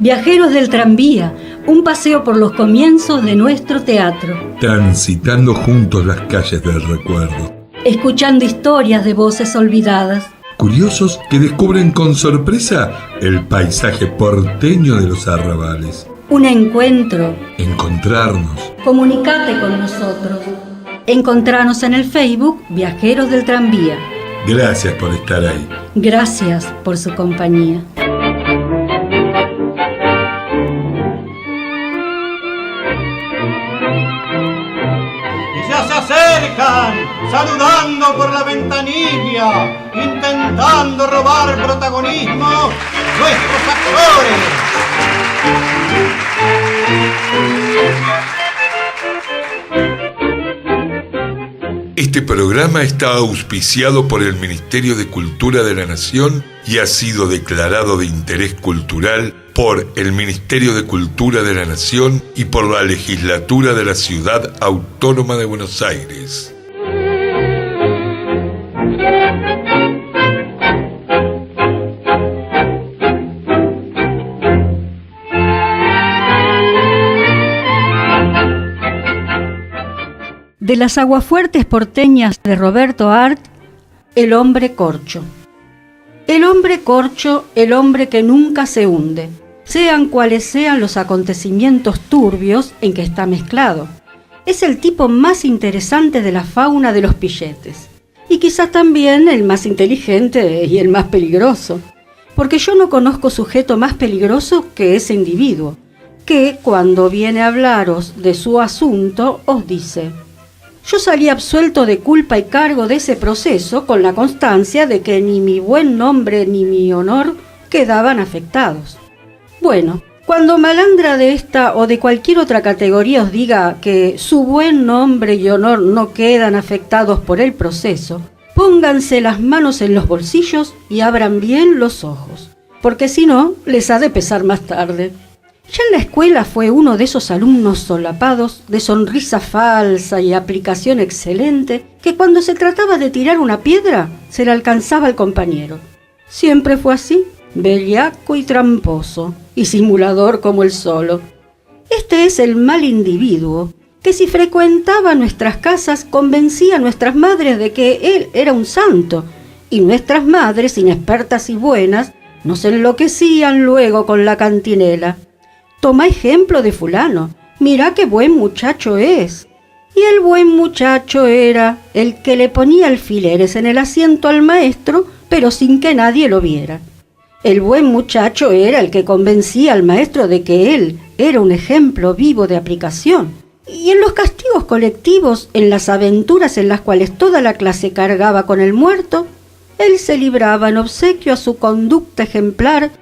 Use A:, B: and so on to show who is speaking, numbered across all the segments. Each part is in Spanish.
A: Viajeros del tranvía, un paseo por los comienzos de nuestro teatro.
B: Transitando juntos las calles del recuerdo.
A: Escuchando historias de voces olvidadas.
B: Curiosos que descubren con sorpresa el paisaje porteño de los arrabales.
A: Un encuentro.
B: Encontrarnos.
A: Comunicate con nosotros. Encontranos en el Facebook Viajeros del Tranvía.
B: Gracias por estar ahí.
A: Gracias por su compañía.
C: Saludando por la ventanilla, intentando robar protagonismo, nuestros actores.
B: Este programa está auspiciado por el Ministerio de Cultura de la Nación y ha sido declarado de interés cultural por el Ministerio de Cultura de la Nación y por la Legislatura de la Ciudad Autónoma de Buenos Aires.
A: De las aguafuertes porteñas de Roberto Art, El hombre corcho. El hombre corcho, el hombre que nunca se hunde, sean cuales sean los acontecimientos turbios en que está mezclado. Es el tipo más interesante de la fauna de los pilletes, y quizás también el más inteligente y el más peligroso, porque yo no conozco sujeto más peligroso que ese individuo, que cuando viene a hablaros de su asunto os dice: yo salí absuelto de culpa y cargo de ese proceso con la constancia de que ni mi buen nombre ni mi honor quedaban afectados. Bueno, cuando malandra de esta o de cualquier otra categoría os diga que su buen nombre y honor no quedan afectados por el proceso, pónganse las manos en los bolsillos y abran bien los ojos, porque si no, les ha de pesar más tarde. Ya en la escuela fue uno de esos alumnos solapados, de sonrisa falsa y aplicación excelente, que cuando se trataba de tirar una piedra, se le alcanzaba al compañero. Siempre fue así, bellaco y tramposo, y simulador como él solo. Este es el mal individuo, que si frecuentaba nuestras casas convencía a nuestras madres de que él era un santo, y nuestras madres, inexpertas y buenas, nos enloquecían luego con la cantinela. Toma ejemplo de fulano, mira qué buen muchacho es. Y el buen muchacho era el que le ponía alfileres en el asiento al maestro, pero sin que nadie lo viera. El buen muchacho era el que convencía al maestro de que él era un ejemplo vivo de aplicación. Y en los castigos colectivos, en las aventuras en las cuales toda la clase cargaba con el muerto, él se libraba en obsequio a su conducta ejemplar,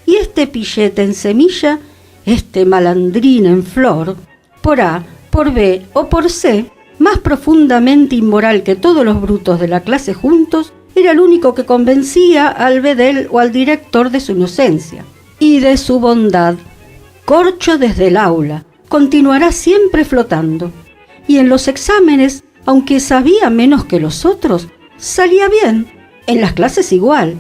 A: y este pillete en semilla, este malandrín en flor, por A, por B o por C, más profundamente inmoral que todos los brutos de la clase juntos, era el único que convencía al bedel o al director de su inocencia y de su bondad. Corcho desde el aula, continuará siempre flotando, y en los exámenes, aunque sabía menos que los otros, salía bien, en las clases igual,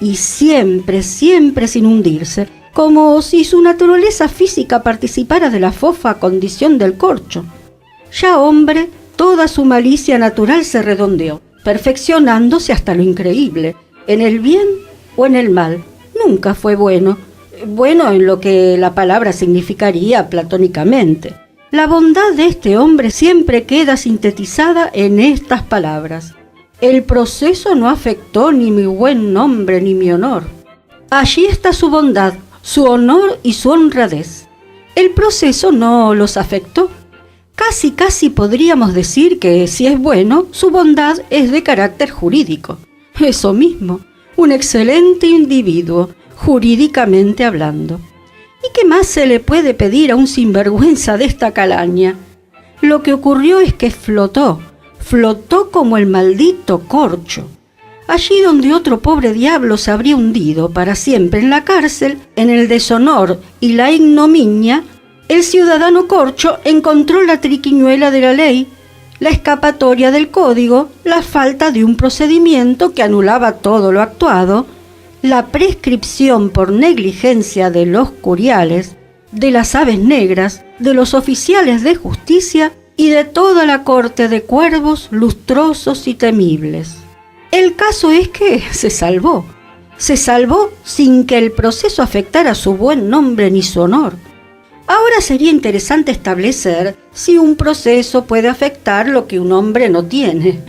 A: y siempre, siempre sin hundirse, como si su naturaleza física participara de la fofa condición del corcho. Ya hombre, toda su malicia natural se redondeó, perfeccionándose hasta lo increíble, en el bien o en el mal. Nunca fue bueno en lo que la palabra significaría platónicamente. La bondad de este hombre siempre queda sintetizada en estas palabras: el proceso no afectó ni mi buen nombre ni mi honor. Allí está su bondad, su honor y su honradez. El proceso no los afectó. Casi podríamos decir que, si es bueno, su bondad es de carácter jurídico. Eso mismo, un excelente individuo, jurídicamente hablando. ¿Y qué más se le puede pedir a un sinvergüenza de esta calaña? Lo que ocurrió es que flotó como el maldito corcho. Allí donde otro pobre diablo se habría hundido para siempre en la cárcel, en el deshonor y la ignominia, el ciudadano corcho encontró la triquiñuela de la ley, la escapatoria del código, la falta de un procedimiento que anulaba todo lo actuado, la prescripción por negligencia de los curiales, de las aves negras, de los oficiales de justicia y de toda la corte de cuervos lustrosos y temibles. El caso es que se salvó sin que el proceso afectara su buen nombre ni su honor. Ahora sería interesante establecer si un proceso puede afectar lo que un hombre no tiene.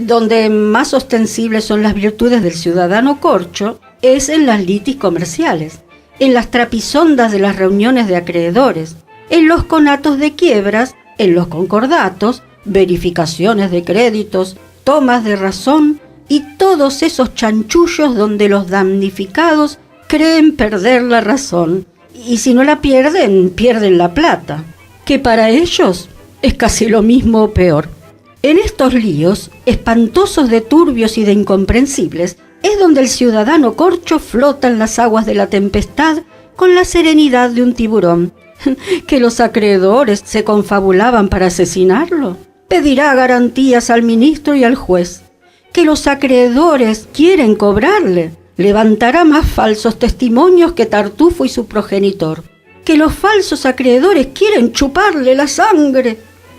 A: Donde más ostensibles son las virtudes del ciudadano corcho es en las litis comerciales, en las trapisondas de las reuniones de acreedores, en los conatos de quiebras, en los concordatos, verificaciones de créditos, tomas de razón y todos esos chanchullos donde los damnificados creen perder la razón. Y si no la pierden, pierden la plata, que para ellos es casi lo mismo o peor. En estos líos, espantosos de turbios y de incomprensibles, es donde el ciudadano corcho flota en las aguas de la tempestad con la serenidad de un tiburón. ¿Que los acreedores se confabulaban para asesinarlo? Pedirá garantías al ministro y al juez. ¿Que los acreedores quieren cobrarle? Levantará más falsos testimonios que Tartufo y su progenitor. ¿Que los falsos acreedores quieren chuparle la sangre?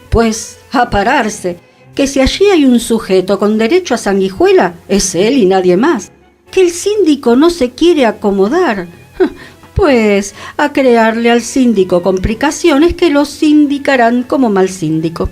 A: Pues a pararse, que si allí hay un sujeto con derecho a sanguijuela, es él y nadie más. ¿Que el síndico no se quiere acomodar? Pues a crearle al síndico complicaciones que lo sindicarán como mal síndico.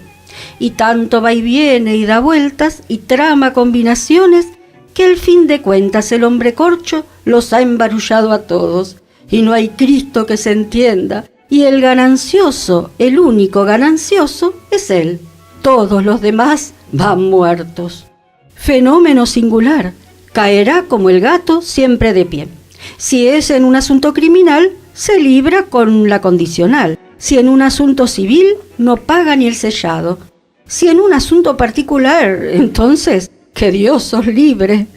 A: Y tanto va y viene y da vueltas y trama combinaciones que al fin de cuentas el hombre corcho los ha embarullado a todos, y no hay Cristo que se entienda, y el ganancioso, el único ganancioso, es él. Todos los demás van muertos. Fenómeno singular, caerá como el gato siempre de pie. Si es en un asunto criminal, se libra con la condicional. Si en un asunto civil, no paga ni el sellado. Si en un asunto particular, entonces, que Dios os libre.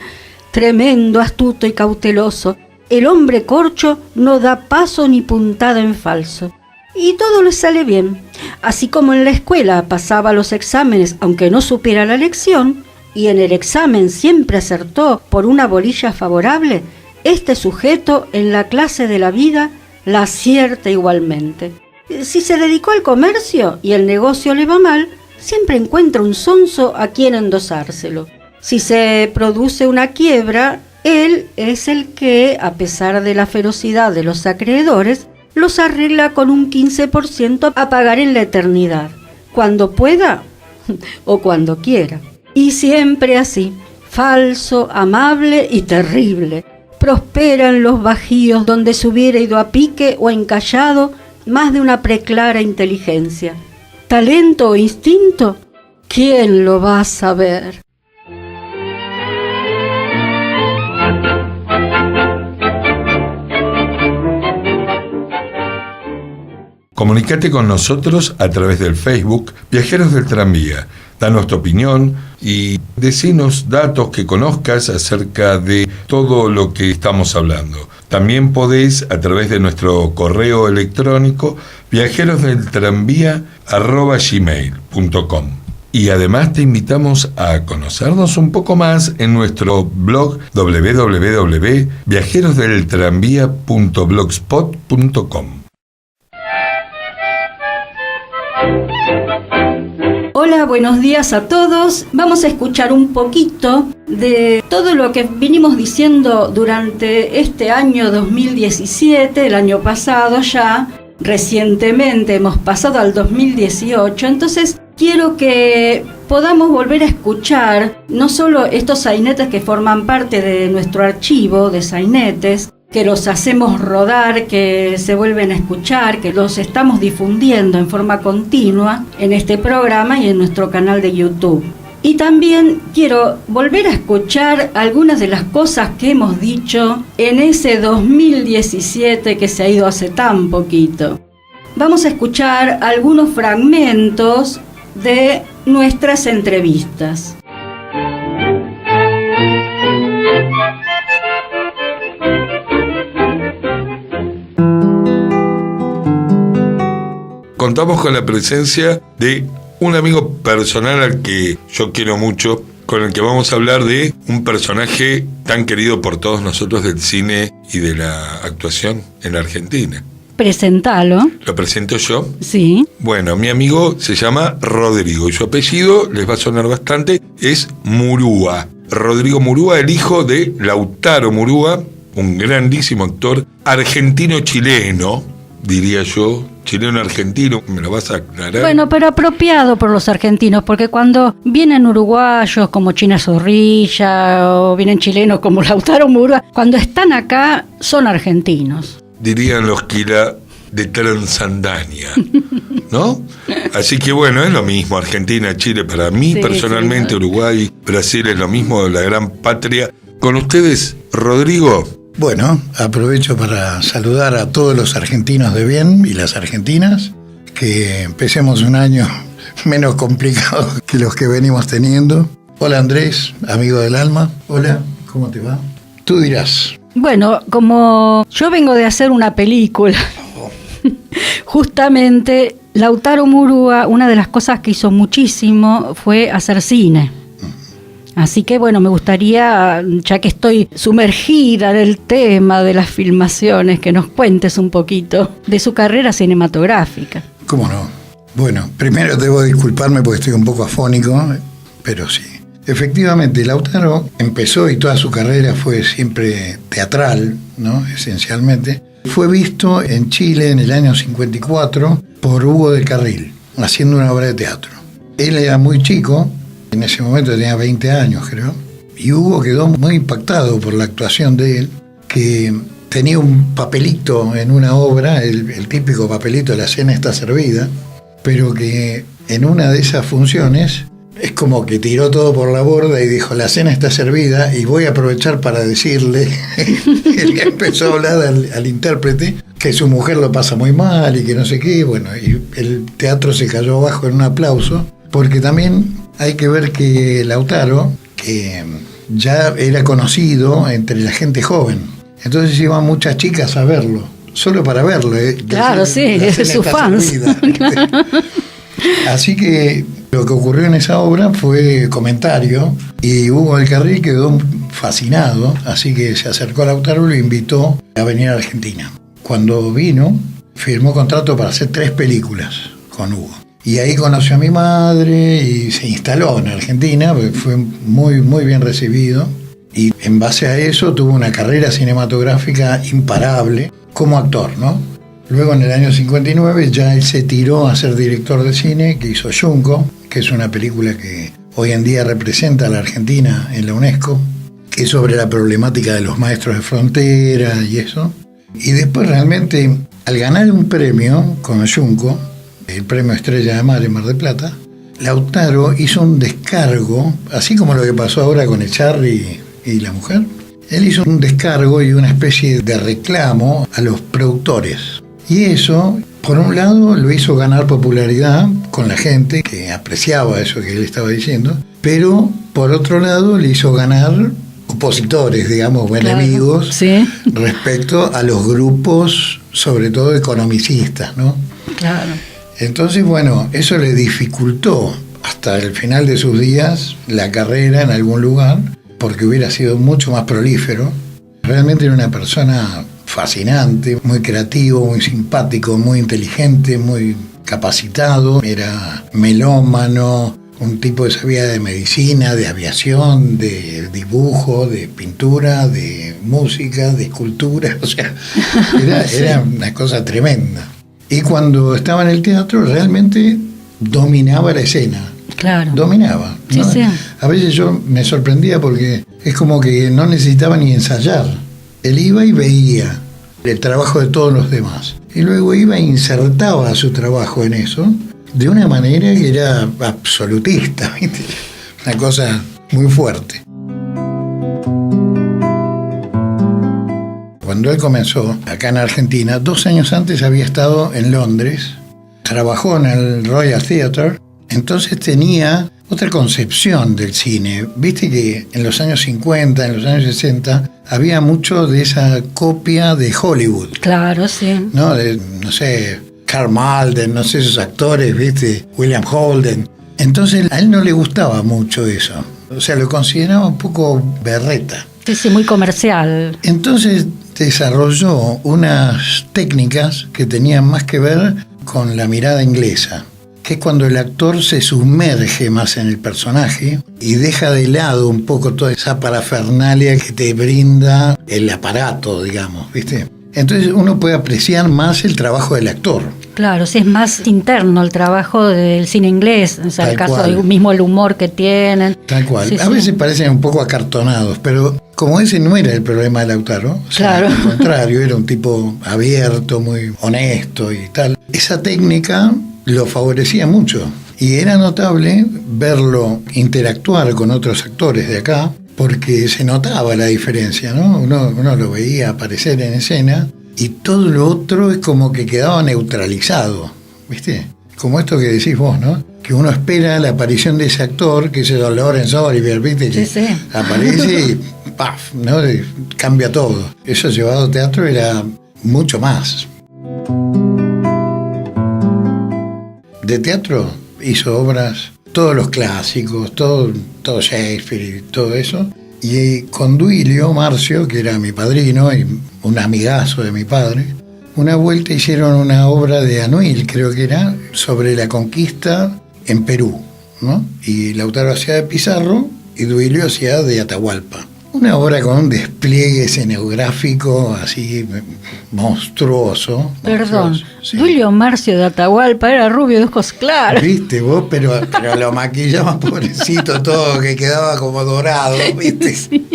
A: Tremendo, astuto y cauteloso, el hombre corcho no da paso ni puntada en falso. Y todo le sale bien. Así como en la escuela pasaba los exámenes aunque no supiera la lección, y en el examen siempre acertó por una bolilla favorable, este sujeto en la clase de la vida la acierta igualmente. Si se dedicó al comercio y el negocio le va mal, siempre encuentra un sonso a quien endosárselo. Si se produce una quiebra, él es el que, a pesar de la ferocidad de los acreedores, los arregla con un 15% a pagar en la eternidad, cuando pueda o cuando quiera. Y siempre así, falso, amable y terrible. Prospera en los bajíos donde se hubiera ido a pique o encallado más de una preclara inteligencia. ¿Talento o instinto? ¿Quién lo va a saber?
B: Comunicate con nosotros a través del Facebook Viajeros del Tranvía. Danos tu opinión y decinos datos que conozcas acerca de todo lo que estamos hablando. También podés a través de nuestro correo electrónico viajerosdeltranvía@gmail.com. Y además te invitamos a conocernos un poco más en nuestro blog www.viajerosdeltranvía.blogspot.com.
A: Hola, buenos días a todos. Vamos a escuchar un poquito de todo lo que vinimos diciendo durante este año 2017, el año pasado ya. Recientemente hemos pasado al 2018, entonces quiero que podamos volver a escuchar no solo estos sainetes que forman parte de nuestro archivo de sainetes, que los hacemos rodar, que se vuelven a escuchar, que los estamos difundiendo en forma continua en este programa y en nuestro canal de YouTube. Y también quiero volver a escuchar algunas de las cosas que hemos dicho en ese 2017 que se ha ido hace tan poquito. Vamos a escuchar algunos fragmentos de nuestras entrevistas.
B: Contamos con la presencia de un amigo personal al que yo quiero mucho, con el que vamos a hablar de un personaje tan querido por todos nosotros del cine y de la actuación en la Argentina.
A: Presentalo.
B: ¿Lo presento yo?
A: Sí.
B: Bueno, mi amigo se llama Rodrigo y su apellido, les va a sonar bastante, es Murúa. Rodrigo Murúa, el hijo de Lautaro Murúa, un grandísimo actor argentino-chileno, diría yo, chileno-argentino, ¿me lo vas a aclarar?
A: Bueno, pero apropiado por los argentinos, porque cuando vienen uruguayos como China Zorrilla o vienen chilenos como Lautaro Murúa, cuando están acá son argentinos.
B: Dirían los Quila de Transandania, ¿no? Así que bueno, es lo mismo, Argentina, Chile, para mí
A: Sí,
B: personalmente,
A: sí, ¿no?
B: Uruguay, Brasil es lo mismo, la gran patria. Con ustedes, Rodrigo.
D: Bueno, aprovecho para saludar a todos los argentinos de bien y las argentinas, que empecemos un año menos complicado que los que venimos teniendo. Hola Andrés, amigo del alma. Hola, ¿cómo te va? Tú dirás.
A: Bueno, como yo vengo de hacer una película, justamente Lautaro Murúa, una de las cosas que hizo muchísimo fue hacer cine. Así que bueno, me gustaría, ya que estoy sumergida en el tema de las filmaciones, que nos cuentes un poquito de su carrera cinematográfica.
D: ¿Cómo no? Bueno, primero debo disculparme porque estoy un poco afónico, pero sí. Efectivamente, Lautaro empezó y toda su carrera fue siempre teatral, ¿no? Esencialmente. Fue visto en Chile en el año 54 por Hugo del Carril, haciendo una obra de teatro. Él era muy chico, en ese momento tenía 20 años creo, y Hugo quedó muy impactado por la actuación de él, que tenía un papelito en una obra, el típico papelito, la cena está servida, pero que en una de esas funciones es como que tiró todo por la borda y dijo, la cena está servida y voy a aprovechar para decirle, él empezó a hablar al intérprete, que su mujer lo pasa muy mal y que no sé qué, bueno, y el teatro se cayó abajo en un aplauso, porque también hay que ver que Lautaro, que ya era conocido entre la gente joven, entonces iban muchas chicas a verlo, solo para verlo.
A: Claro, sí, es su fans. Claro.
D: Así que lo que ocurrió en esa obra fue comentario y Hugo del Carril quedó fascinado, así que se acercó a Lautaro y lo invitó a venir a Argentina. Cuando vino, firmó contrato para hacer 3 películas con Hugo. Y ahí conoció a mi madre y se instaló en Argentina, fue muy, muy bien recibido. Y en base a eso tuvo una carrera cinematográfica imparable como actor, ¿no? Luego en el año 59 ya él se tiró a ser director de cine, que hizo Junco, que es una película que hoy en día representa a la Argentina en la UNESCO, que es sobre la problemática de los maestros de frontera y eso. Y después realmente, al ganar un premio con Junco, el premio Estrella de Mar en Mar del Plata, Lautaro hizo un descargo, así como lo que pasó ahora con Echarri y la mujer. Él hizo un descargo y una especie de reclamo a los productores. Y eso, por un lado, lo hizo ganar popularidad con la gente que apreciaba eso que él estaba diciendo, pero por otro lado le hizo ganar opositores, digamos, o enemigos,
A: sí,
D: respecto a los grupos, sobre todo economicistas, ¿no?
A: Claro.
D: Entonces, bueno, eso le dificultó hasta el final de sus días la carrera en algún lugar, porque hubiera sido mucho más prolífero. Realmente era una persona fascinante, muy creativo, muy simpático, muy inteligente, muy capacitado. Era melómano, un tipo que sabía de medicina, de aviación, de dibujo, de pintura, de música, de escultura. O sea, era una cosa tremenda. Y cuando estaba en el teatro realmente dominaba la escena.
A: Claro.
D: Dominaba, ¿no?
A: Sí, sí.
D: A veces yo me sorprendía porque es como que no necesitaba ni ensayar. Él iba y veía el trabajo de todos los demás. Y luego iba e insertaba su trabajo en eso de una manera que era absolutista, ¿viste? Una cosa muy fuerte. Cuando él comenzó acá en Argentina, 2 años antes había estado en Londres, trabajó en el Royal Theatre, entonces tenía otra concepción del cine. Viste que en los años 50, en los años 60, había mucho de esa copia de Hollywood.
A: Claro, sí.
D: ¿No? No sé, Karl Malden, no sé, esos actores, viste, William Holden. Entonces a él no le gustaba mucho eso. O sea, lo consideraba un poco berreta.
A: Sí, sí, muy comercial.
D: Entonces desarrolló unas técnicas que tenían más que ver con la mirada inglesa, que es cuando el actor se sumerge más en el personaje y deja de lado un poco toda esa parafernalia que te brinda el aparato, digamos, ¿viste? Entonces uno puede apreciar más el trabajo del actor.
A: Claro, sí, es más interno el trabajo del cine inglés, o sea,
D: Tal
A: el caso
D: cual.
A: del mismo el humor que tienen.
D: Tal cual.
A: Sí,
D: A
A: sí.
D: veces parecen un poco acartonados, pero como ese no era el problema de Lautaro, o sea,
A: Claro.
D: al contrario, era un tipo abierto, muy honesto y tal. Esa técnica lo favorecía mucho y era notable verlo interactuar con otros actores de acá, porque se notaba la diferencia, ¿no? Uno lo veía aparecer en escena y todo lo otro es como que quedaba neutralizado, ¿viste? Como esto que decís vos, ¿no? Que uno espera la aparición de ese actor, que es el Laurence Olivier, ¿viste? Que
A: Sí, sí.
D: aparece y ¡paf! ¿No? Y cambia todo. Eso llevado al teatro era mucho más. De teatro hizo obras, todos los clásicos, todo Shakespeare y todo eso. Y con Duilio Marcio, que era mi padrino y un amigazo de mi padre, una vuelta hicieron una obra de Anuil, creo que era, sobre la conquista en Perú, ¿no? Y Lautaro hacía de Pizarro y Duilio hacía de Atahualpa. Una obra con un despliegue escenográfico así monstruoso.
A: Perdón,
D: monstruoso, sí.
A: Duilio Marcio de Atahualpa era rubio de ojos claros.
D: ¿Viste vos? Pero lo maquillaban pobrecito todo, que quedaba como dorado, ¿viste?
A: Sí.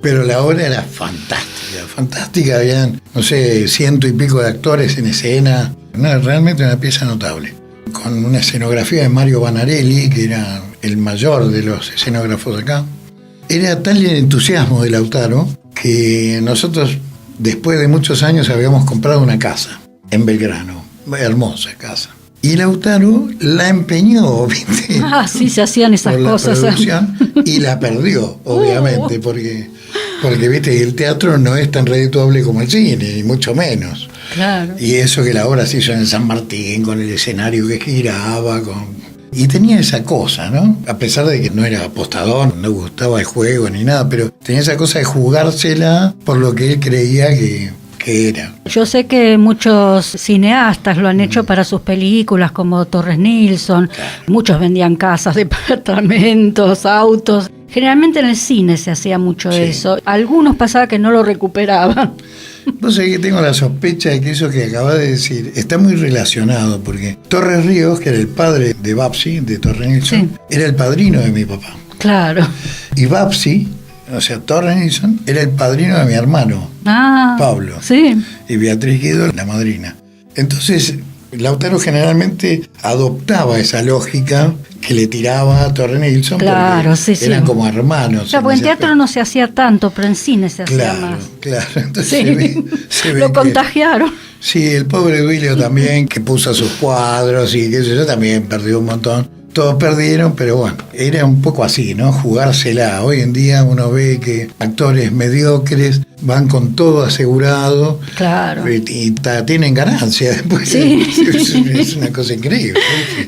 D: Pero la obra era fantástica, fantástica. Habían, no sé, 100 y pico de actores en escena. Realmente una pieza notable. Con una escenografía de Mario Banarelli, que era el mayor de los escenógrafos de acá. Era tal el entusiasmo de Lautaro que nosotros, después de muchos años, habíamos comprado una casa en Belgrano. Hermosa casa. Y Lautaro la empeñó, ¿viste?
A: Ah, sí, se hacían esas
D: Por la
A: cosas.
D: producción, y la perdió, obviamente, porque viste, el teatro no es tan redituable como el cine, ni mucho menos.
A: Claro.
D: Y eso que la obra se hizo en San Martín, con el escenario que giraba, y tenía esa cosa, ¿no? A pesar de que no era apostador, no gustaba el juego ni nada, pero tenía esa cosa de jugársela por lo que él creía que era.
A: Yo sé que muchos cineastas lo han hecho para sus películas, como Torres Nilsson. Muchos vendían casas, departamentos, autos. Generalmente en el cine se hacía mucho
D: Sí.
A: eso. Algunos pasaba que no lo recuperaban.
D: Vos sabés que tengo la sospecha de que eso que acabas de decir está muy relacionado, porque Torres Ríos, que era el padre de Babsi, de Torres Nilsson,
A: Sí.
D: era el padrino de mi papá.
A: Claro.
D: Y Babsi, o sea, Torres Nilsson, era el padrino de mi hermano,
A: Ah,
D: Pablo.
A: Sí.
D: Y Beatriz Guido, la madrina. Entonces, Lautaro generalmente adoptaba esa lógica que le tiraba a Torres Nilsson,
A: Claro,
D: porque
A: sí, sí.
D: eran como hermanos.
A: O sea, porque en
D: ese
A: teatro
D: aspecto.
A: no se hacía tanto, pero en cine se hacía
D: Claro,
A: más.
D: claro. Entonces
A: Sí.
D: se ve
A: Lo
D: que-
A: contagiaron.
D: Sí, el pobre Duilio también, que puso sus cuadros y qué sé yo, también perdió un montón. Todos perdieron, pero bueno, era un poco así, ¿no? Jugársela. Hoy en día uno ve que actores mediocres van con todo asegurado
A: Claro.
D: y tienen ganancia después.
A: Sí.
D: Es una cosa increíble.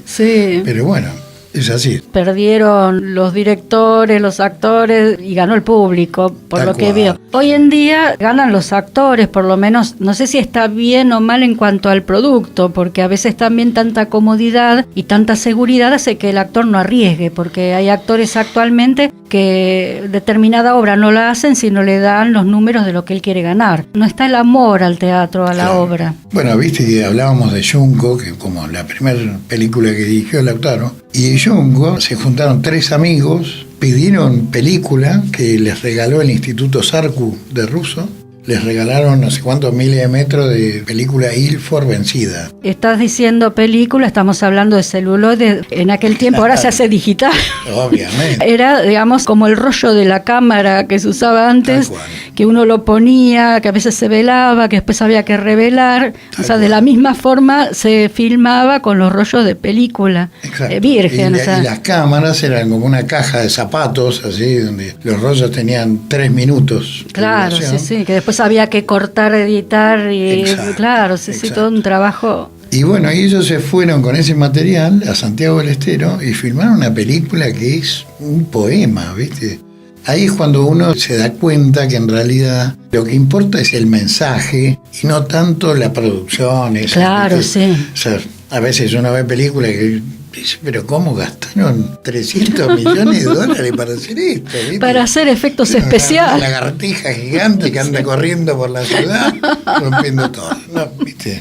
D: ¿sí?
A: Sí.
D: Pero bueno, es así.
A: Perdieron los directores, los actores y ganó el público, por
D: Tal
A: lo que
D: cual.
A: veo. Hoy en día ganan los actores, por lo menos, no sé si está bien o mal en cuanto al producto, porque a veces también tanta comodidad y tanta seguridad hace que el actor no arriesgue, porque hay actores actualmente que determinada obra no la hacen si no le dan los números de lo que él quiere ganar. No está el amor al teatro, a la
D: Claro.
A: obra.
D: Bueno, viste que hablábamos de Junco, que como la primera película que dirigió Lautaro, y en Junco se juntaron 3 amigos, pidieron película que les regaló el Instituto Sarku de Russo, les regalaron no sé cuántos miles de metros de película Ilford vencida.
A: Estás diciendo película, estamos hablando de celuloide, en aquel tiempo, ahora se hace digital.
D: Obviamente.
A: Era, digamos, como el rollo de la cámara que se usaba antes,
D: Tal cual.
A: que uno lo ponía, que a veces se velaba, que después había que revelar.
D: Tal
A: O sea, de
D: cual.
A: la misma forma se filmaba con los rollos de película.
D: Exacto.
A: Virgen,
D: y,
A: o sea.
D: y las cámaras eran como una caja de zapatos, así, donde los rollos tenían 3 minutos. de
A: Claro, sí,
D: duración.
A: sí, que después había que cortar, editar, y
D: Exacto,
A: claro, sí, sí,
D: exacto.
A: todo un trabajo.
D: Y bueno, ellos se fueron con ese material a Santiago del Estero y filmaron una película que es un poema, ¿viste? Ahí es cuando uno se da cuenta que en realidad lo que importa es el mensaje y no tanto la producción.
A: Claro, ¿viste? Sí.
D: O sea, a veces uno ve películas que dice, pero ¿cómo gastaron 300 millones de dólares para hacer esto? ¿Viste?
A: Para hacer efectos especiales.
D: Una lagartija gigante que anda corriendo por la ciudad, rompiendo todo, ¿no? ¿Viste?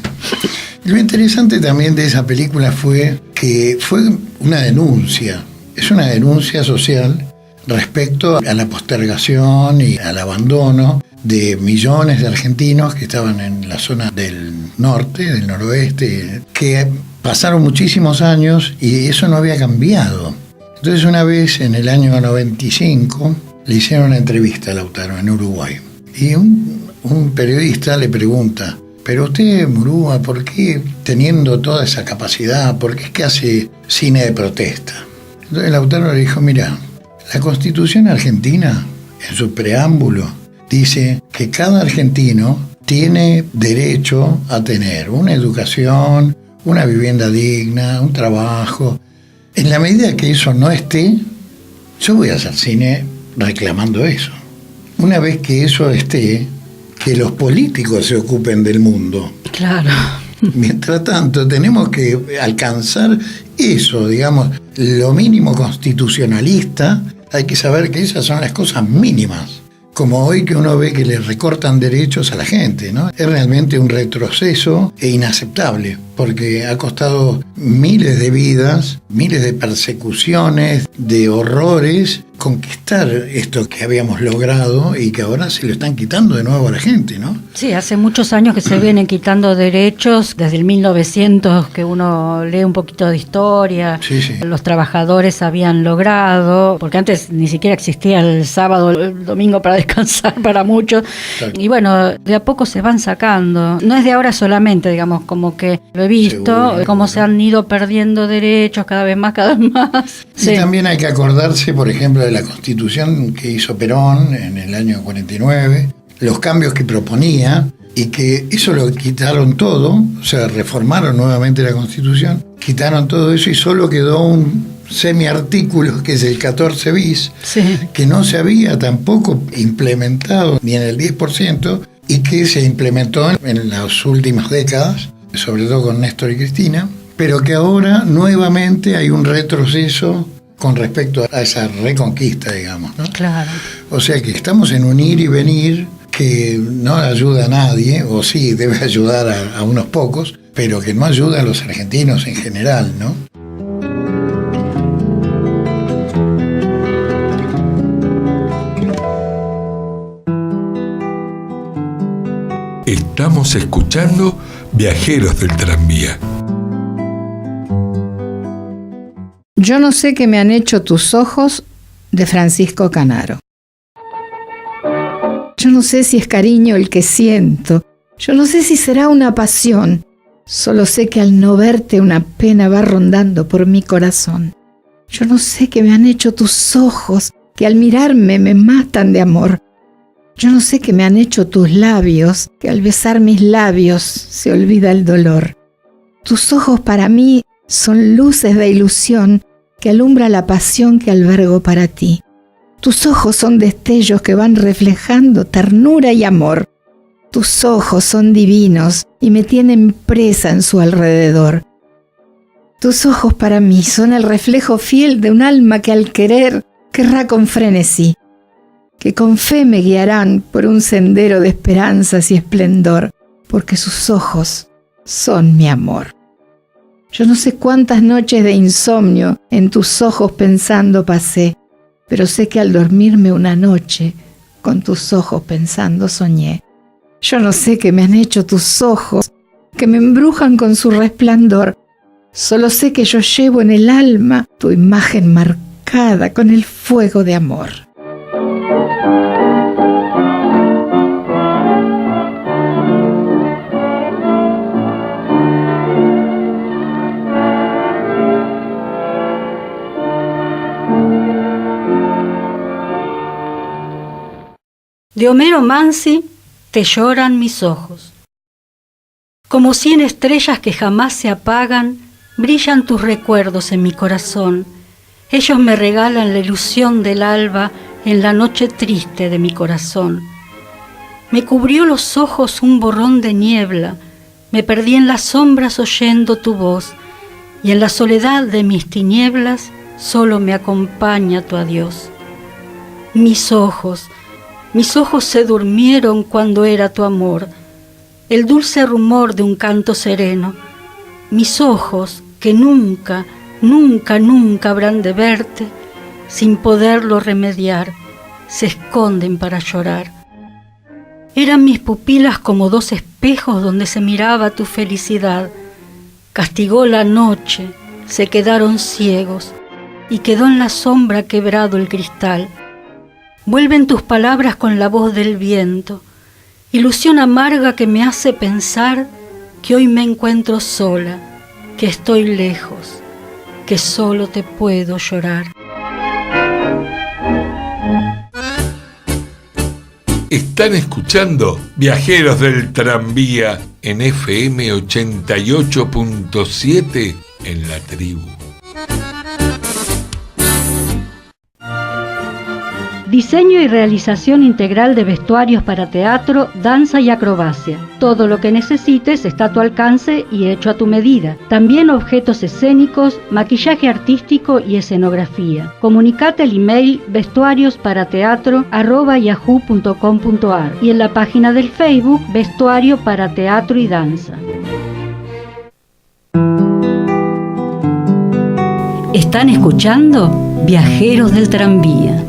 D: Lo interesante también de esa película fue que fue una denuncia, es una denuncia social respecto a la postergación y al abandono de millones de argentinos que estaban en la zona del norte, del noroeste, que pasaron muchísimos años y eso no había cambiado. Entonces una vez, en el año 95, le hicieron una entrevista a Lautaro en Uruguay. Y un periodista le pregunta, pero usted, Murúa, ¿por qué teniendo toda esa capacidad, por qué es que hace cine de protesta? Entonces Lautaro le dijo, mira, la Constitución argentina, en su preámbulo, dice que cada argentino tiene derecho a tener una educación, una vivienda digna, un trabajo. En la medida que eso no esté, yo voy a hacer cine reclamando eso. Una vez que eso esté, que los políticos se ocupen del mundo.
A: Claro.
D: Mientras tanto, tenemos que alcanzar eso, digamos, lo mínimo constitucionalista. Hay que saber que esas son las cosas mínimas. Como hoy que uno ve que le recortan derechos a la gente, ¿no? Es realmente un retroceso e inaceptable, porque ha costado miles de vidas, miles de persecuciones, de horrores, conquistar esto que habíamos logrado y que ahora se lo están quitando de nuevo a la gente, ¿no?
A: Sí, hace muchos años que se vienen quitando derechos, desde el 1900 que uno lee un poquito de historia,
D: sí.
A: Los trabajadores habían logrado, porque antes ni siquiera existía el sábado, el domingo para descansar para muchos,
D: Exacto.
A: Y bueno, de a poco se van sacando, no es de ahora solamente, digamos, como que lo he visto,
D: Seguro,
A: cómo se han ido perdiendo derechos cada vez más.
D: Y también hay que acordarse, por ejemplo, de la Constitución que hizo Perón en el año 49, los cambios que proponía, y que eso lo quitaron todo, o sea, reformaron nuevamente la Constitución, quitaron todo eso y solo quedó un semiartículo, que es el 14 bis,
A: Sí.
D: que no se había tampoco implementado ni en el 10%, y que se implementó en las últimas décadas, sobre todo con Néstor y Cristina, pero que ahora nuevamente hay un retroceso con respecto a esa reconquista, digamos, ¿no?
A: Claro.
D: O sea que estamos en un ir y venir que no ayuda a nadie, o sí, debe ayudar a unos pocos, pero que no ayuda a los argentinos en general, ¿no?
B: Estamos escuchando Viajeros del Tranvía.
E: Yo no sé qué me han hecho tus ojos, de Francisco Canaro. Yo no sé si es cariño el que siento, yo no sé si será una pasión, solo sé que al no verte una pena va rondando por mi corazón. Yo no sé qué me han hecho tus ojos, que al mirarme me matan de amor. Yo no sé qué me han hecho tus labios, que al besar mis labios se olvida el dolor. Tus ojos para mí son luces de ilusión que alumbra la pasión que albergo para ti. Tus ojos son destellos que van reflejando ternura y amor. Tus ojos son divinos y me tienen presa en su alrededor. Tus ojos para mí son el reflejo fiel de un alma que al querer querrá con frenesí, que con fe me guiarán por un sendero de esperanzas y esplendor, porque sus ojos son mi amor. Yo no sé cuántas noches de insomnio en tus ojos pensando pasé, pero sé que al dormirme una noche, con tus ojos pensando soñé. Yo no sé qué me han hecho tus ojos, que me embrujan con su resplandor. Solo sé que yo llevo en el alma tu imagen marcada con el fuego de amor.
A: De Homero Mansi, Te lloran mis ojos. Como 100 estrellas que jamás se apagan, brillan tus recuerdos en mi corazón. Ellos me regalan la ilusión del alba en la noche triste de mi corazón. Me cubrió los ojos un borrón de niebla, me perdí en las sombras oyendo tu voz, y en la soledad de mis tinieblas solo me acompaña tu adiós. Mis ojos se durmieron cuando era tu amor, el dulce rumor de un canto sereno. Mis ojos, que nunca, nunca, nunca habrán de verte, sin poderlo remediar, se esconden para llorar. Eran mis pupilas como 2 espejos donde se miraba tu felicidad. Castigó la noche, se quedaron ciegos, y quedó en la sombra quebrado el cristal. Vuelven tus palabras con la voz del viento, ilusión amarga que me hace pensar que hoy me encuentro sola, que estoy lejos, que solo te puedo llorar.
B: Están escuchando Viajeros del Tranvía en FM 88.7 en La Tribu.
A: Diseño y realización integral de vestuarios para teatro, danza y acrobacia. Todo lo que necesites está a tu alcance y hecho a tu medida. También objetos escénicos, maquillaje artístico y escenografía. Comunicate al email vestuariosparateatro@yahoo.com.ar y en la página del Facebook Vestuario para Teatro y Danza. Están escuchando Viajeros del Tranvía.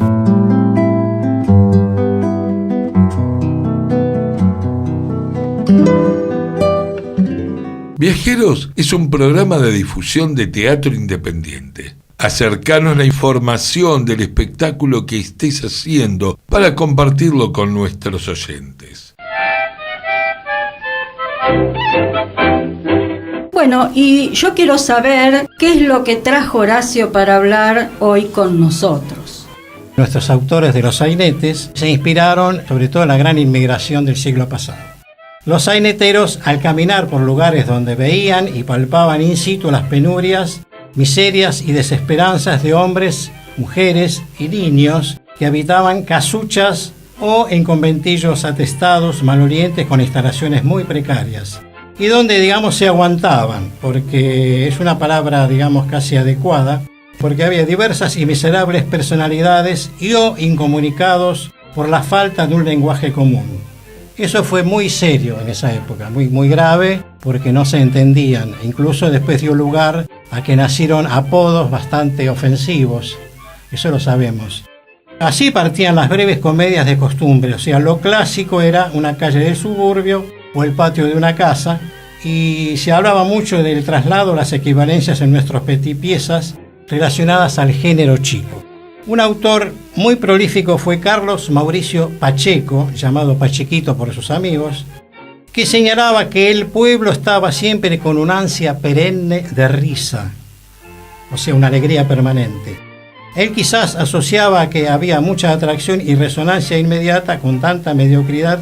B: Viajeros es un programa de difusión de teatro independiente. Acercanos la información del espectáculo que estés haciendo para compartirlo con nuestros oyentes.
A: Bueno, y yo quiero saber qué es lo que trajo Horacio para hablar hoy con nosotros.
F: Nuestros autores de los sainetes se inspiraron sobre todo en la gran inmigración del siglo pasado. Los saineteros, al caminar por lugares donde veían y palpaban in situ las penurias, miserias y desesperanzas de hombres, mujeres y niños que habitaban casuchas o en conventillos atestados, malolientes, con instalaciones muy precarias, y donde, se aguantaban, porque es una palabra, casi adecuada, porque había diversas y miserables personalidades o incomunicados por la falta de un lenguaje común. Eso fue muy serio en esa época, muy grave, porque no se entendían. Incluso después dio lugar a que nacieron apodos bastante ofensivos. Eso lo sabemos. Así partían las breves comedias de costumbre. O sea, lo clásico era una calle del suburbio o el patio de una casa. Y se hablaba mucho del traslado, las equivalencias en nuestros petipiezas relacionadas al género chico. Un autor muy prolífico fue Carlos Mauricio Pacheco, llamado Pachequito por sus amigos, que señalaba que el pueblo estaba siempre con una ansia perenne de risa, o sea, una alegría permanente. Él quizás asociaba a que había mucha atracción y resonancia inmediata con tanta mediocridad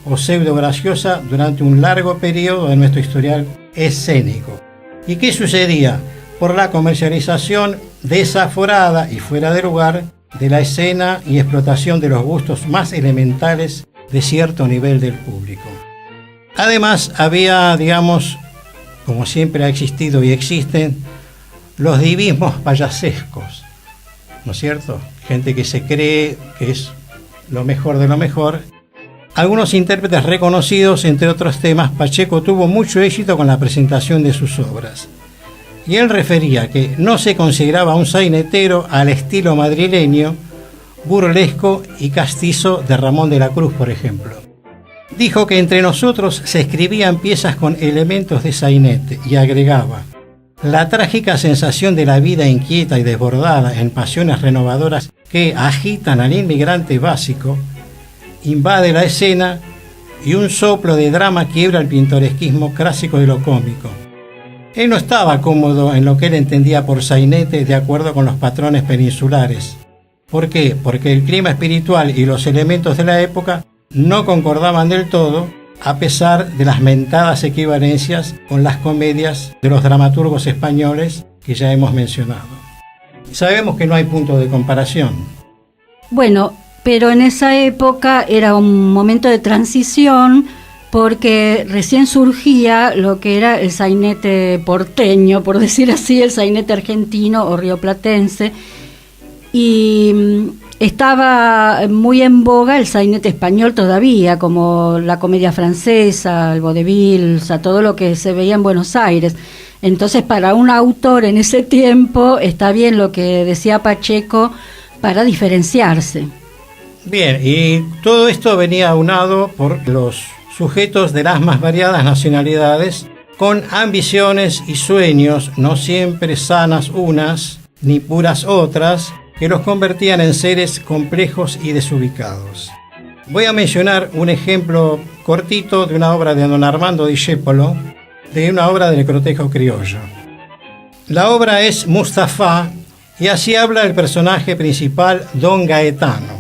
F: o pseudo graciosa durante un largo periodo de nuestro historial escénico. ¿Y qué sucedía? Por la comercialización desaforada y fuera de lugar de la escena y explotación de los gustos más elementales de cierto nivel del público. Además, había, como siempre ha existido y existen, los divismos payasescos, ¿no es cierto? Gente que se cree que es lo mejor de lo mejor. Algunos intérpretes reconocidos, entre otros temas, Pacheco tuvo mucho éxito con la presentación de sus obras. Y él refería que no se consideraba un sainetero al estilo madrileño, burlesco y castizo de Ramón de la Cruz, por ejemplo. Dijo que entre nosotros se escribían piezas con elementos de sainete y agregaba: la trágica sensación de la vida inquieta y desbordada en pasiones renovadoras que agitan al inmigrante básico invade la escena y un soplo de drama quiebra el pintoresquismo clásico de lo cómico. Él no estaba cómodo en lo que él entendía por sainete de acuerdo con los patrones peninsulares. ¿Por qué? Porque el clima espiritual y los elementos de la época no concordaban del todo a pesar de las mentadas equivalencias con las comedias de los dramaturgos españoles que ya hemos mencionado. Sabemos que no hay punto de comparación.
A: Bueno, pero en esa época era un momento de transición porque recién surgía lo que era el sainete porteño, por decir así, el sainete argentino o rioplatense, y estaba muy en boga el sainete español todavía, como la comedia francesa, el vodevil, o sea, todo lo que se veía en Buenos Aires. Entonces, para un autor en ese tiempo, está bien lo que decía Pacheco para diferenciarse.
F: Bien, y todo esto venía aunado por los sujetos de las más variadas nacionalidades, con ambiciones y sueños, no siempre sanas unas, ni puras otras, que los convertían en seres complejos y desubicados. Voy a mencionar un ejemplo cortito de una obra de don Armando Discépolo, de una obra del Cortejo Criollo. La obra es Mustafá, y así habla el personaje principal, don Gaetano.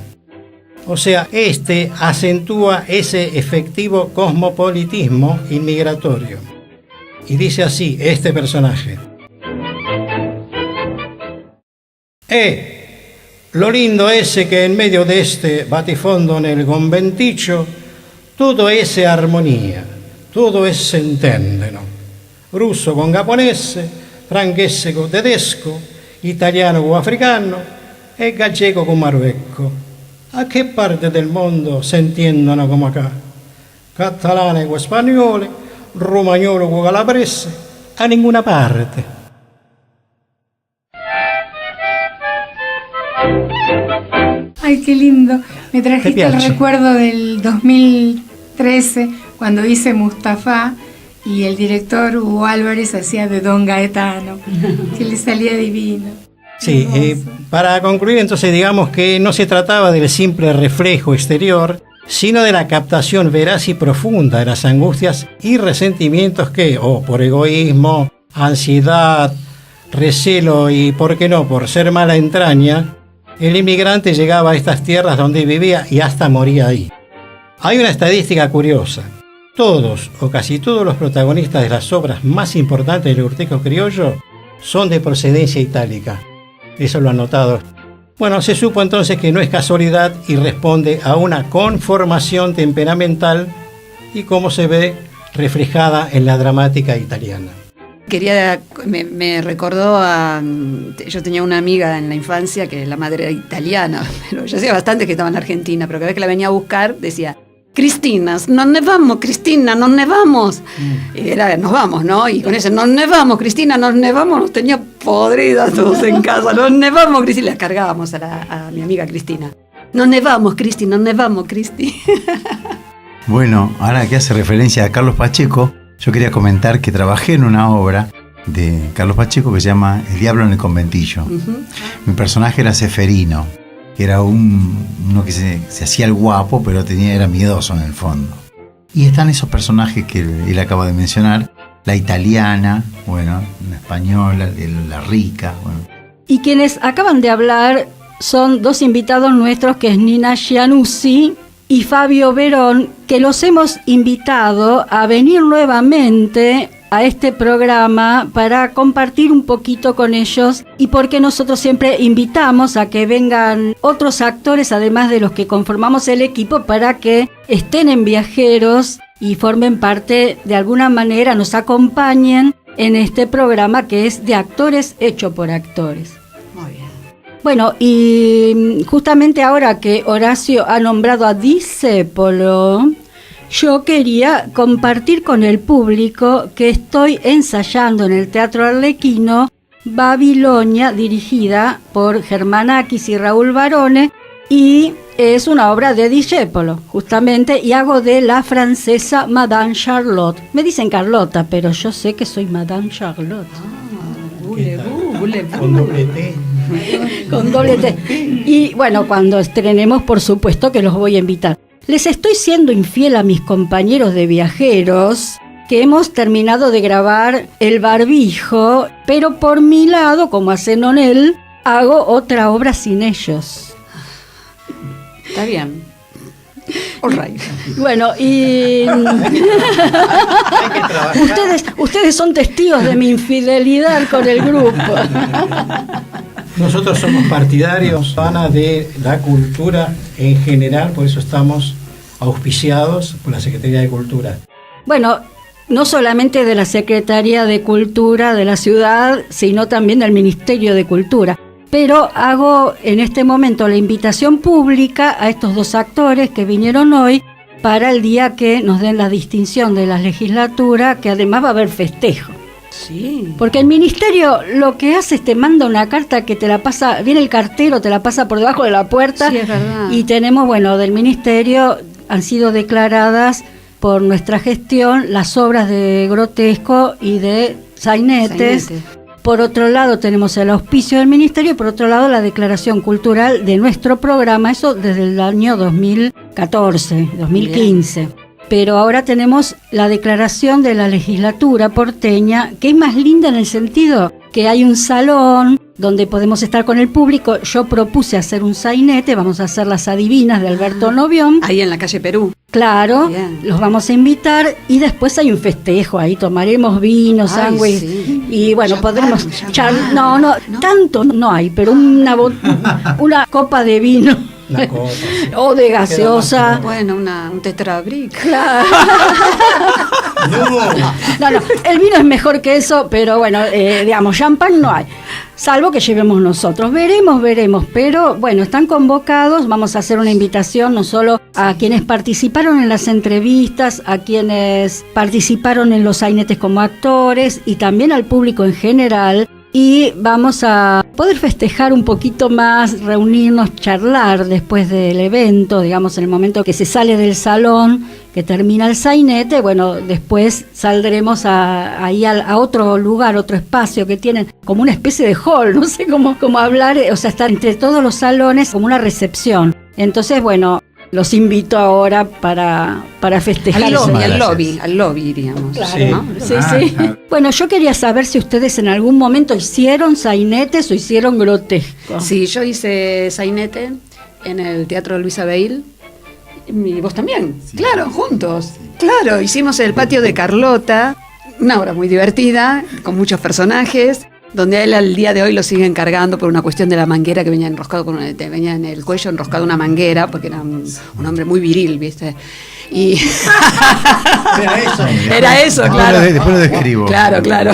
F: O sea, este acentúa ese efectivo cosmopolitismo inmigratorio. Y dice así este personaje: lo lindo ese que en medio de este batifondo en el conventiccio, todo ese armonía, todo es s'intendeno. Russo con giapponese, franchese con tedesco, italiano con africano e gallego con marocco. ¿A qué parte del mundo se entiendono como acá? Catalane con españole, romagnolo con calabrese, a ninguna parte.
G: Ay, qué lindo. Me trajiste el recuerdo del 2013, cuando hice Mustafá, y el director Hugo Álvarez hacía de don Gaetano, que le salía divino.
F: Sí, para concluir entonces digamos que no se trataba del simple reflejo exterior, sino de la captación veraz y profunda de las angustias y resentimientos que, por egoísmo, ansiedad, recelo y, por qué no, por ser mala entraña, el inmigrante llegaba a estas tierras donde vivía y hasta moría ahí. Hay una estadística curiosa. Todos o casi todos los protagonistas de las obras más importantes del Cortejo Criollo son de procedencia itálica. Eso lo han notado. Bueno, se supo entonces que no es casualidad y responde a una conformación temperamental y como se ve reflejada en la dramática italiana.
H: Me recordó a... Yo tenía una amiga en la infancia que la madre era italiana, pero ya hacía bastante que estaba en Argentina, pero cada vez que la venía a buscar decía: Cristina, non ne vamos, Cristina, non ne vamos. Y era, nos vamos, ¿no? Y con ese, non ne vamos, Cristina, non ne vamos, nos tenía podridas todos en casa, non ne vamos, Cristina. La cargábamos a mi amiga Cristina. Non ne vamos, Cristi, non ne vamos, Cristi.
I: Bueno, ahora que hace referencia a Carlos Pacheco, yo quería comentar que trabajé en una obra de Carlos Pacheco que se llama El diablo en el conventillo. Mi personaje era Seferino, que era uno que se hacía el guapo, pero era miedoso en el fondo. Y están esos personajes que él acaba de mencionar, la italiana, bueno, la española, la rica. Bueno.
A: Y quienes acaban de hablar son dos invitados nuestros, que es Nina Giannuzzi y Fabio Verón, que los hemos invitado a venir nuevamente a este programa para compartir un poquito con ellos, y porque nosotros siempre invitamos a que vengan otros actores además de los que conformamos el equipo, para que estén en Viajeros y formen parte de alguna manera, nos acompañen en este programa que es de actores hecho por actores.
H: Muy bien.
A: Bueno, y justamente ahora que Horacio ha nombrado a Discépolo, yo quería compartir con el público que estoy ensayando en el Teatro Arlequino Babilonia, dirigida por Germanakis y Raúl Barone, y es una obra de Discépolo, justamente, y hago de la francesa Madame Charlotte. Me dicen Carlota, pero yo sé que soy Madame Charlotte.
F: Con doble T.
A: Con doble T. Y bueno, cuando estrenemos, por supuesto que los voy a invitar. Les estoy siendo infiel a mis compañeros de Viajeros, que hemos terminado de grabar El Barbijo, pero por mi lado, como hace Nonel, hago otra obra sin ellos.
H: Está bien. All right.
A: Bueno, y ustedes son testigos de mi infidelidad con el grupo.
F: Nosotros somos partidarios, Ana, de la cultura en general, por eso estamos auspiciados por la Secretaría de Cultura.
A: Bueno, no solamente de la Secretaría de Cultura de la ciudad, sino también del Ministerio de Cultura. Pero hago en este momento la invitación pública a estos dos actores que vinieron hoy para el día que nos den la distinción de la legislatura, que además va a haber festejo.
H: Sí.
A: Porque el ministerio lo que hace es te manda una carta que te la pasa, viene el cartero, te la pasa por debajo de la puerta.
H: Sí, es verdad.
A: Y tenemos, bueno, del ministerio han sido declaradas por nuestra gestión las obras de Grotesco y de Sainetes. Por otro lado tenemos el auspicio del ministerio y por otro lado la declaración cultural de nuestro programa, eso desde el año 2014, 2015. Bien. Pero ahora tenemos la declaración de la legislatura porteña, que es más linda en el sentido que hay un salón donde podemos estar con el público. Yo propuse hacer un sainete, vamos a hacer las adivinas de Alberto Novión.
H: Ahí en la calle Perú.
A: Claro, bien. Los vamos a invitar y después hay un festejo, ahí tomaremos vino, sándwich, sí. Y bueno, podremos... No, tanto no hay, pero una copa de vino.
F: Una copa, sí.
A: O de gaseosa.
H: Bueno, un tetrabric.
A: Claro. No, el vino es mejor que eso, pero bueno, digamos, champán no hay. Salvo que llevemos nosotros. Veremos, pero bueno, están convocados. Vamos a hacer una invitación no solo a quienes participaron en las entrevistas, a quienes participaron en los sainetes como actores y también al público en general. Y vamos a poder festejar un poquito más, reunirnos, charlar después del evento, digamos, en el momento que se sale del salón, que termina el sainete. Bueno, después saldremos ahí a otro lugar, otro espacio que tienen como una especie de hall, no sé cómo hablar, o sea, está entre todos los salones como una recepción. Entonces, bueno, los invito ahora para festejar.
H: Al lobby, diríamos.
A: Claro,
F: sí.
A: ¿no? Sí. Bueno, yo quería saber si ustedes en algún momento hicieron sainetes o hicieron grotesco.
H: Sí, yo hice sainete en el Teatro Luis Abel. Y vos también, sí. Claro, juntos. Sí. Claro, hicimos el patio de Carlota, una obra muy divertida, con muchos personajes, donde a él al día de hoy lo siguen cargando por una cuestión de la manguera que venía enroscado venía en el cuello enroscado una manguera, porque era un hombre muy viril, ¿viste? Y era eso, claro.
I: Después lo describo.
H: Claro.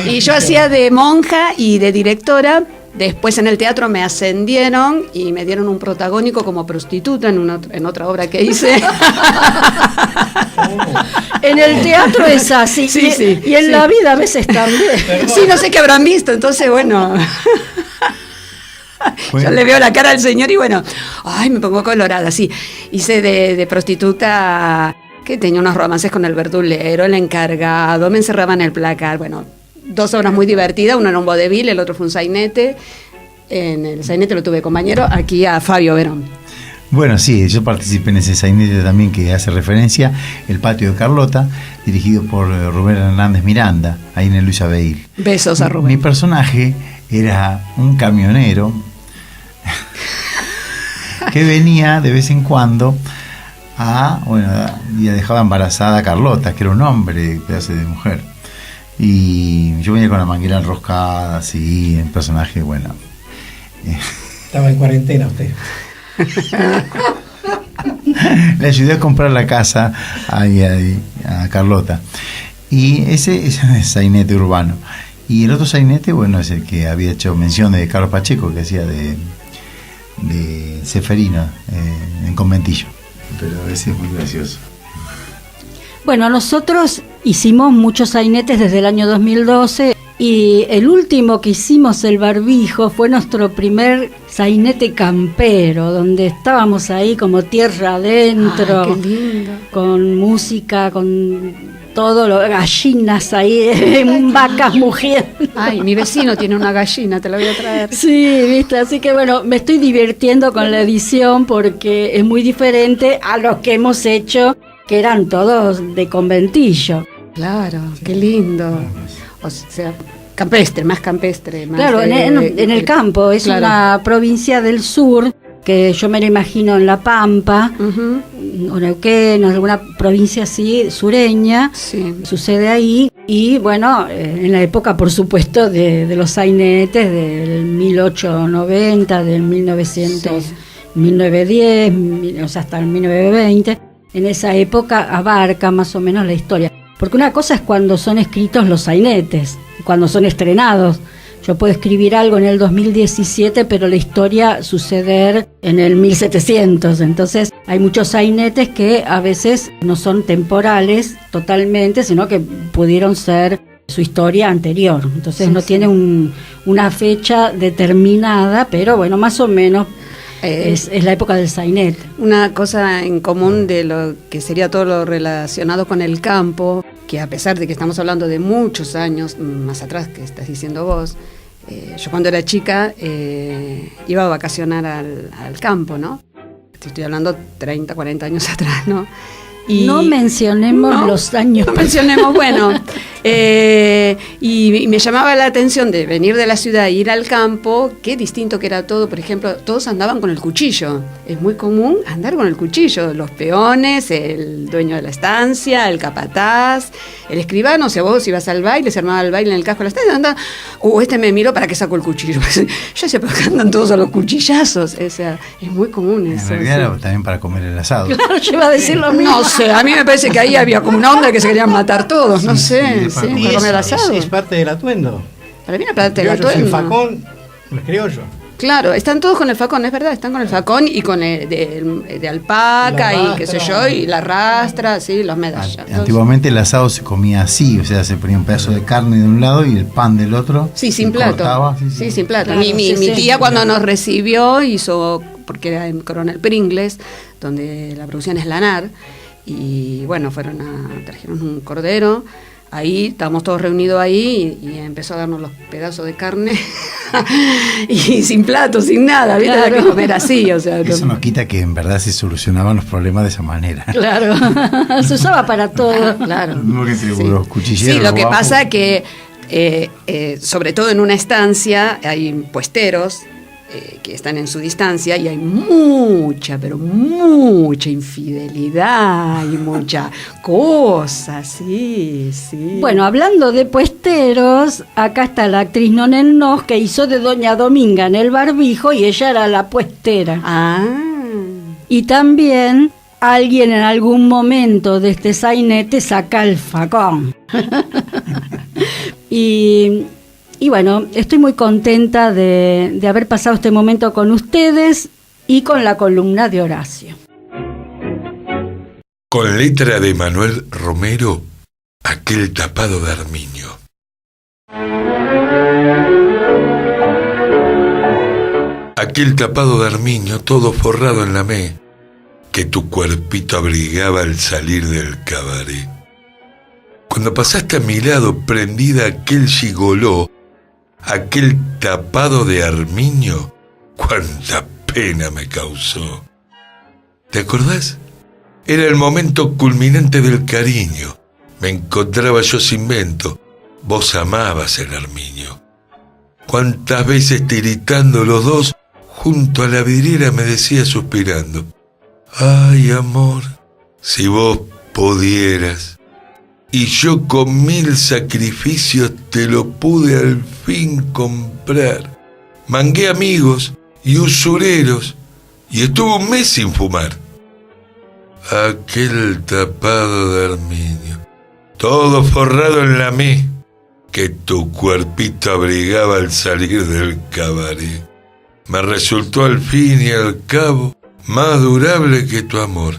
H: Y yo hacía de monja y de directora. Después en el teatro me ascendieron y me dieron un protagónico como prostituta en otra obra que hice.
A: En el teatro es así, sí, y en la vida a veces también.
H: Sí, no sé qué habrán visto, entonces bueno. Yo le veo la cara al señor y bueno, me pongo colorada, sí. Hice de prostituta que tenía unos romances con el verdulero, el encargado, me encerraba en el placar, bueno. 2 obras muy divertidas, uno era un vodevil, el otro fue un sainete. En el sainete lo tuve compañero, aquí a Fabio Verón.
I: Bueno, sí, yo participé en ese sainete también que hace referencia, El patio de Carlota, dirigido por Rubén Hernández Miranda, ahí en el Luis Abel.
H: Besos a Rubén.
I: Mi personaje era un camionero que venía de vez en cuando y dejaba embarazada a Carlota, que era un hombre, pedazo de mujer. Y yo venía con la manguera enroscada, así, en personaje, bueno.
F: Estaba en cuarentena usted.
I: Le ayudé a comprar la casa a Carlota. Y ese es sainete urbano. Y el otro sainete, bueno, es el que había hecho mención de Carlos Pacheco, que hacía de Ceferino en Conventillo. Pero ese es muy gracioso.
A: Bueno, nosotros hicimos muchos sainetes desde el año 2012 y el último que hicimos, El Barbijo, fue nuestro primer sainete campero, donde estábamos ahí como tierra adentro.
H: Ay, qué lindo.
A: Con música, con todo, gallinas ahí, vacas mugiendo.
H: Ay, mi vecino tiene una gallina, te la voy a traer.
A: Sí, viste, así que bueno, me estoy divirtiendo con la edición porque es muy diferente a los que hemos hecho, que eran todos de conventillo.
H: Claro, qué lindo. O sea, campestre, más campestre. Más
A: claro, en el campo, es claro. Una provincia del sur que yo me lo imagino en La Pampa, o Neuquén, en alguna provincia así, sureña,
H: Sí.
A: sucede ahí. Y bueno, en la época, por supuesto, de los sainetes del 1890, del 1900,
H: Sí.
A: 1910, o sea, hasta el 1920, en esa época abarca más o menos la historia. Porque una cosa es cuando son escritos los sainetes, cuando son estrenados. Yo puedo escribir algo en el 2017, pero la historia suceder en el 1700. Entonces hay muchos sainetes que a veces no son temporales totalmente, sino que pudieron ser su historia anterior. Entonces
H: Sí,
A: no
H: sí.
A: tiene una fecha determinada, pero bueno, más o menos es la época del sainete.
H: Una cosa en común de lo que sería todo lo relacionado con el campo, que a pesar de que estamos hablando de muchos años más atrás que estás diciendo vos, yo cuando era chica iba a vacacionar al campo, ¿no? Te estoy hablando 30, 40 años atrás, ¿no? Y
A: no mencionemos los años.
H: No mencionemos, bueno. Y me llamaba la atención de venir de la ciudad e ir al campo, qué distinto que era todo. Por ejemplo, todos andaban con el cuchillo. Es muy común andar con el cuchillo. Los peones, el dueño de la estancia, el capataz, el escribano. O sea, vos ibas al baile, se armaba el baile en el casco de la estancia, anda, este me miró, ¿para qué saco el cuchillo? Yo sé, ¿por qué andan todos a los cuchillazos? O sea, es muy común
I: En
H: eso.
I: realidad
H: sí.
I: era también para comer el asado.
A: Claro, yo iba a decir lo mismo.
H: No sé, a mí me parece que ahí había como una onda que se querían matar todos, no sé,
I: sí,
H: sí,
I: para
H: para comer asado.
F: Es parte del atuendo.
H: Para mí era parte del
F: Criollos sin
H: atuendo.
F: facón, los criollos.
H: Claro, están todos con el facón, es verdad, están con el facón y con el de alpaca
F: La
H: y qué sé
F: rastra.
H: yo, y la rastra, sí, los medallas.
I: Antiguamente el asado se comía así, o sea, se ponía un pedazo de carne de un lado y el pan del otro.
H: Sí, sin
I: y
H: plato.
I: cortaba,
H: Sí, sin plato.
A: Claro,
H: mi
A: sí, sí.
H: tía cuando nos recibió hizo, porque era en Coronel Pringles, donde la producción es lanar, y bueno, trajeron un cordero, ahí estábamos todos reunidos ahí y empezó a darnos los pedazos de carne y sin plato, sin nada, ¿viste?
A: Claro.
H: Había que comer así, o sea.
I: Eso no quita que en verdad se solucionaban los problemas de esa manera.
A: Claro, se usaba para todo.
H: Claro.
I: Lo mismo que entre
H: Sí.
I: los cuchilleros.
H: Sí, lo que
I: guapos.
H: pasa que, sobre todo en una estancia, hay puesteros que están en su distancia y hay mucha, pero mucha infidelidad y mucha cosa, sí.
A: Bueno, hablando de puesteros, acá está la actriz Nonel Nos, que hizo de Doña Dominga en El Barbijo y ella era la puestera.
H: Ah,
A: Y también alguien en algún momento de este sainete saca el facón. Y bueno, estoy muy contenta de haber pasado este momento con ustedes y con la columna de Horacio.
B: Con letra de Manuel Romero, aquel tapado de Armiño. Aquel tapado de Armiño, todo forrado en la me, que tu cuerpito abrigaba al salir del cabaret. Cuando pasaste a mi lado, prendida aquel gigoló, aquel tapado de Armiño, cuánta pena me causó. ¿Te acordás? Era el momento culminante del cariño. Me encontraba yo sin vento. Vos amabas el Armiño. Cuántas veces tiritando los dos, junto a la vidriera me decía suspirando: ay, amor, si vos pudieras. Y yo con 1000 sacrificios te lo pude al fin comprar. Mangué amigos y usureros y estuve un mes sin fumar. Aquel tapado de Armiño, todo forrado en la me, que tu cuerpito abrigaba al salir del cabaret. Me resultó al fin y al cabo más durable que tu amor.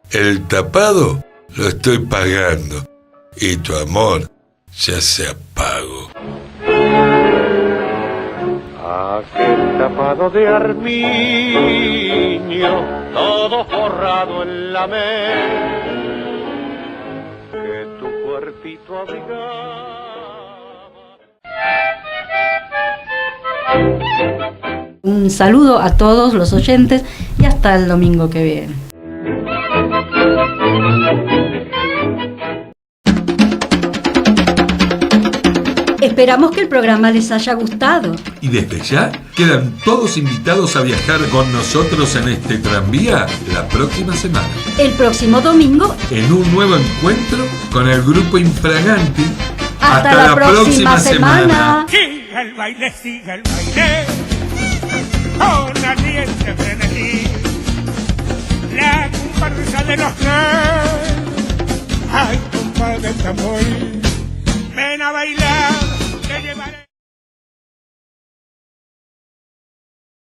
B: El tapado lo estoy pagando y tu amor ya se apagó.
C: Aquel tapado de Armiño, todo forrado en la que tu cuerpito abrigaba.
A: Un saludo a todos los oyentes y hasta el domingo que viene. Esperamos que el programa les haya gustado.
B: Y desde ya quedan todos invitados a viajar con nosotros en este tranvía la próxima semana.
A: El próximo domingo,
B: en un nuevo encuentro con el grupo Infraganti.
A: Hasta la próxima semana.
J: Siga el baile, con ardiente frenesí. La comparsa de los tres. Ay, compadre tambor, ven a bailar, te llevaré.